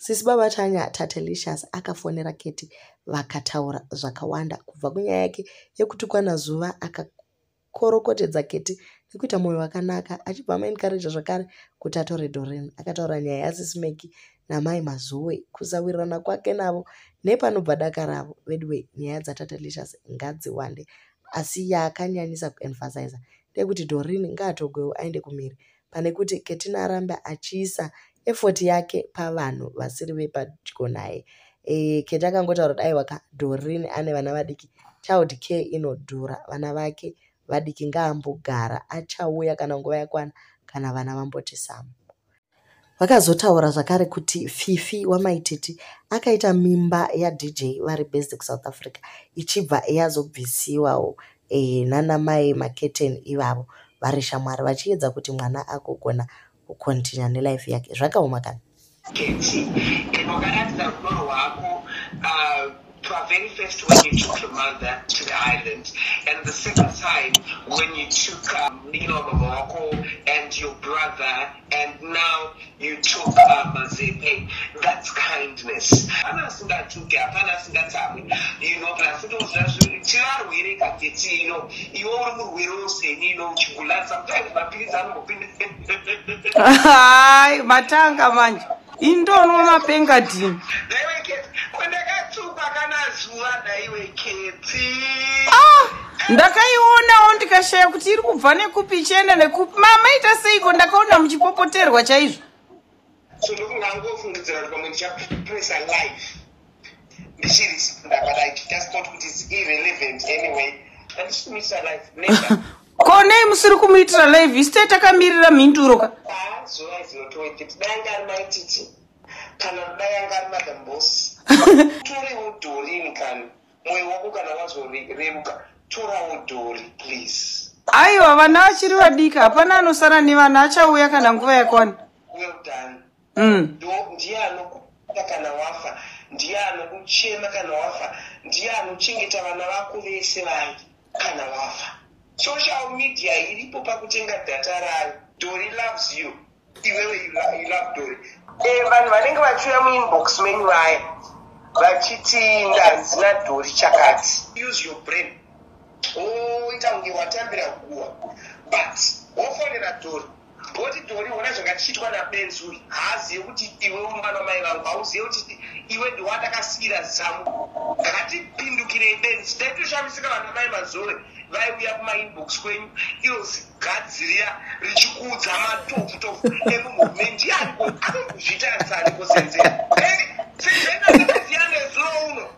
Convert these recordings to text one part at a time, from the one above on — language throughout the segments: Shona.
Sisi baba Tanya Tatelicious akafonera Ketty vakataura zvakawanda kubva kunyaya yake yekutukwana zuva akakorokotedza Ketty nekuita moyo wakanaka achibva amaencourage zvakare kuti atore Dorine. Akataura nyaya yasisimeki naMai Mazoe kusawirirana kwake navo nepanobva daka ravo. Anyway, nyaya dzaTatelicious ngadziwande asi yaakanyanyisa kuemphasize ndekuti Dorine ngaatogwewo aende kumhiri pane kuti Ketty arambe achiisa effort yake pavanhu vasiri vepadyo naye. Ketty akangotaura kuti aiwa Dorine ane vana vadiki, child care inodhura, vana vake vadiki ngaambogara, achauya kana nguva yakwana kana vana vamboti samu. Vakazotaura zvakare kuti Fifi waMaitt akaita mimba yaDJ vari based kuSouth Africa ichibva yazobvisiwawo nanamai Maketeni ivavo vari shamwari vachiedza kuti mwana agogona kukontinua nelife yake. Zvakaoma kana Ketty, very first when you took your mother to the island, and the second time when you took Mamako and your brother, and now you took Mazoe. That's kindness. You know, Hi, matanga manje. Indono mapenga dini. Ndakaiona ndikashaya kuti iri kubva nekupi ichienda nekupi. Mama ita seiko ndakaona muchipopoterwa chaizvo. So ndokungangofungidzira kuti pamwe ndichapressa live. Ndichiri but I just thought it is irrelevant anyway. And it's Mr. Life never. Konei musiri kumuitira live isite takamirira mhinduro ka. Zuva izinotoita danga ari maititi kana danga ari madam boss. Torewo Dorine kana moyo wako kana wazoreruka torawo Dorine please. Aiwa vana vachiri vadika hapana anosara nevana achauya kana nguva yakwana. Well done. Ndiye anokuda kana wafa, ndiye anokuchema kana wafa, ndiye anochengeta vana vako vese vai kana wafa. Social media iripo pakutenga data rayo. Dorine loves you. Iwewe you love Dorine. Vanhu vanenge vachiuya muinbox menyu vaya vachiti ndanzina Dorine chakati. Use your brain. Ita kunge watambira guwa. But wofonera Dorine. Boti Dorine ona zvakachiitwa nabenzi uyu haazive kuti iwe umwana wamai vangu, hauzive kuti iwe ndiwatakasiyira zamu. Ngatipindukirei benzi. Taitoshamisika vana Mai Mazoe vaiuya kumainbox kwenyu irozigadzirira richikuudza matofu emumovement yangu anozvita sariko senzeni. Senzeni akaziya nezuva uno.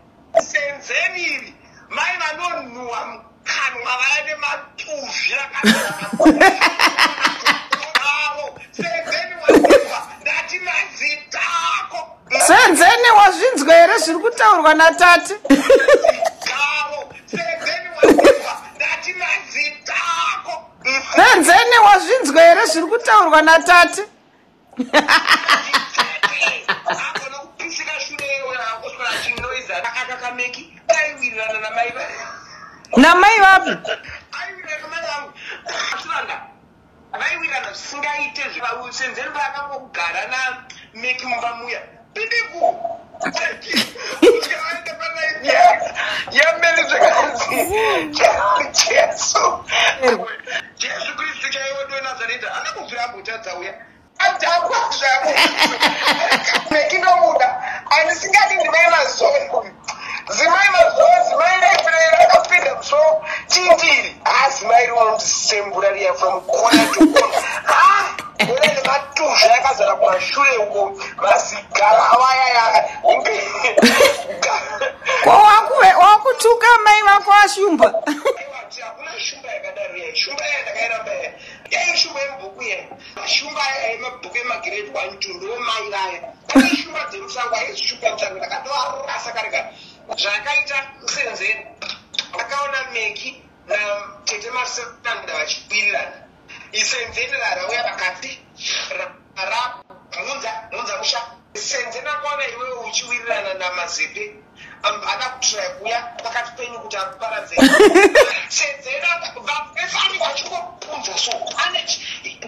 Senzeni iri mai vanonhuhwa mukanwa vaya nematuvhi Senzeni wazvinzwa ndati mazita ako. Senzeni wazvinzwa here zviri kutaurwa natate? Senzeni wazvinzwa here zviri kutaurwa natate? Namai vapi? Vaiwirana zvisingaite Senzeni paakangogara naMeki mumba muya. Pipipu. Jesu Kristu chaiwo Nazareta anakubvira mbutadzauya. Meki ndomuda andisingati ndimai Mazoe. Zimai Mazoe zimai referera akapinda musoro chindiri. Zimai rinondisembura riya from corner to corner. Ore matuvhi akazara kumashure uko masigara avaya wakutuka mai vako ashumba. Hakuna shumba yakadaro yai. Shumba yandakairamba yai shumba yemubhuku ye. Shumba yemabhuku emagrade 1 2 ndo mai vaya. Pane shumba dzemusango haisi shumba musango ndakatoarasa kareka. Zvakaita Senzeni akaona Meki naTete Masomera vachikwirirana. Senzeni rarauya pakati rabvunza musha. Senzeni akaona iwewe uchiwirirana naMazoe akakutraya kuya pakati penyu kuti akuparadze. Senzeni vafani vachikopunza so ane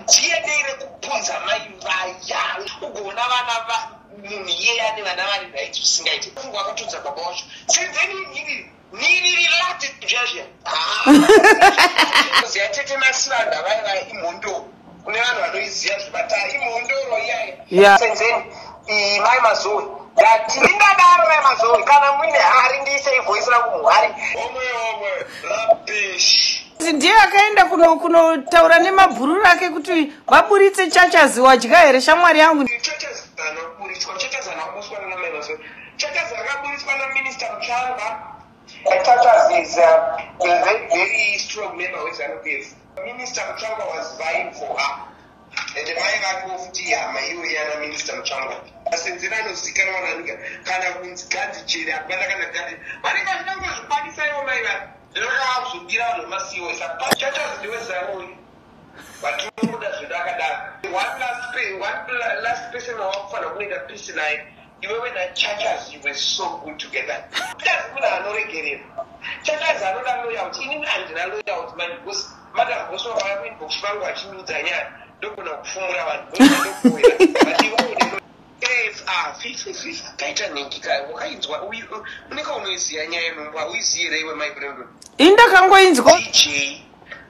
DNA rekupunza mai vaya. Ugona vana munhu iye ane vana vari right usingaiti fungu akatodza baba wacho senzeni niri lati jazia ziya tete masivanda vaiva imhondo kune vanhu vanoiziva zvibatara imhondoro iyayo senzeni Mai Mazoe ndati ndingadaro Mai Mazoe kana muine hari ndiise voice rangu muhari omwe rubbish ndiye akaenda kunotaura nemabhururu ake kuti vaburitse chachazi wadya here shamwari yangu chachazana kuburitswa chachazana kuburitswa naMai Mazoe chachazana kaburitswa naminister Muchanga chachazi is a very strong member weZANU-PF. Minister Muchanga was vying for her and mai vake vofuti hama iwe yana minister Muchanga senzeni anozikanwa wananika kana kunzi gadhi chere akubata kana gadhi vanenge vachitangozvikwanisa ivo mai vake ndinokazobira vanhu vemasiwo saka chachazi ndeweZANU vatinoda zvedu akadaro one last person wakufanira kunoita peace naye iwewe nachachas you were so good together chachazi kuna anoregerera chachazi anoda loyout inini handina loyout man because madamboso vaakuinbox vangu vachimiudza nyaya ndogona kufumura vanhu ndokuwira but iwewe Fifi kaita nengika wakainzwa unenge unoiziva nyaya yenhumbu hauizivi here iwe my friend indakangoinzwa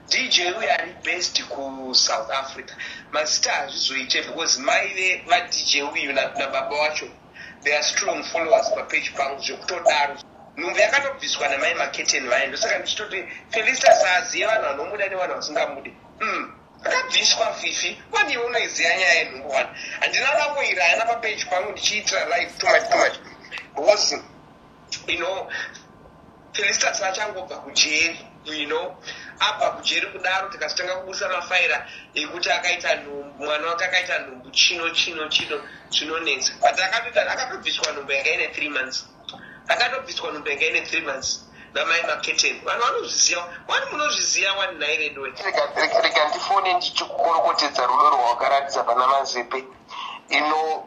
DJ uyu ari best kuSouth Africa mazita hazvizoite because mai vaDJ uyu nababa wacho they are strong followers papage pangu zvekutodaro nhumbu yakatobviswa namai Maketeni vayo ndosaka ndichitoti Felicitas azive vanhu vanomuda nevanhu vasingamude akabviswa Fifi kwaniwe unoiziva nyaya yenhumbu wani handina kangoirana papage pangu ndichiitira live too much because Felicitas vachangobva kujeri abva kujeri kudaro tikazotanga kubusa mafaira ekuti akaita nhumbu mwana wake akaita nhumbu chino zvinonetsa but akatobviswa nhumbu yanga ine 3 months akatobviswa nhumbu yanga ine 3 months namai Maketeni vanhu vanozviziva wani munozviziva wani nairedwe rega ndifone ndichikukorokotedza rudo rwawakaratidza pana mazepe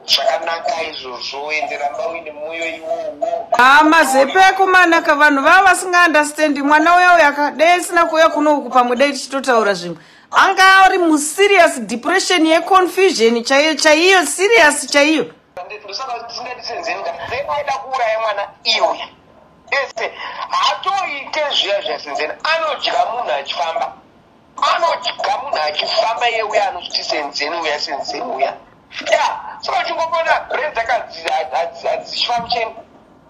zvakanaka izvozvo ende ramba uine mwoyo iwowo mazepe akumanaka vanhu vava vasingaunderstandi mwana uya akadai sina kuuya kunoku pamudai tichitotaura zvimwe anga ari muserious depression yeconfusion chaiyo serious chaiyo ndosaka ndisingatisenzenika aida kuuraya mwana iyoya ese hatoite zviya zvasenzeni anodya munhu achifamba iye uya anozviti senzeni uya so uchingobona brain dzakadzishwa mucheni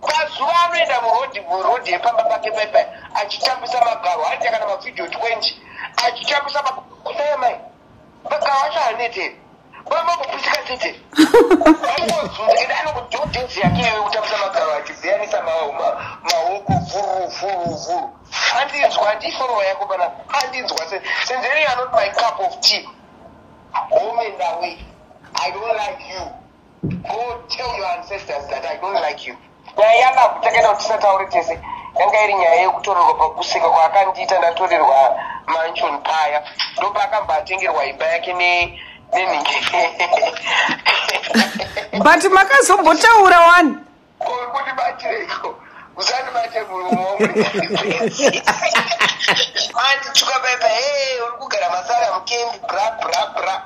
pazuva anoenda murodhi yepamba pake paipai achitambisa magaro haiti kana mavhidhiyo 20 achitambisa makusaemai magaro acho hanete vamambopisika tete ende anongodhodhenzi yake iwe kutambisa magaro achiziyanisa maoko vhuru handinzwa handiforowa yako bana handinzwa senzeni you're not my cup of tea home and away I don't like you. Go tell your ancestors that I don't like you. Nyaya yanga kutakenda kuti tisataure tese yanga iri nyaya yekutorerwa pakusika kwaakandiita ndatorerwa mansion paya ndopaakambatengerwa imba yake nenhingi but makazombotaura wani kuti batireko usandibate murumo andituka paipa uri kugara masara mukembi bra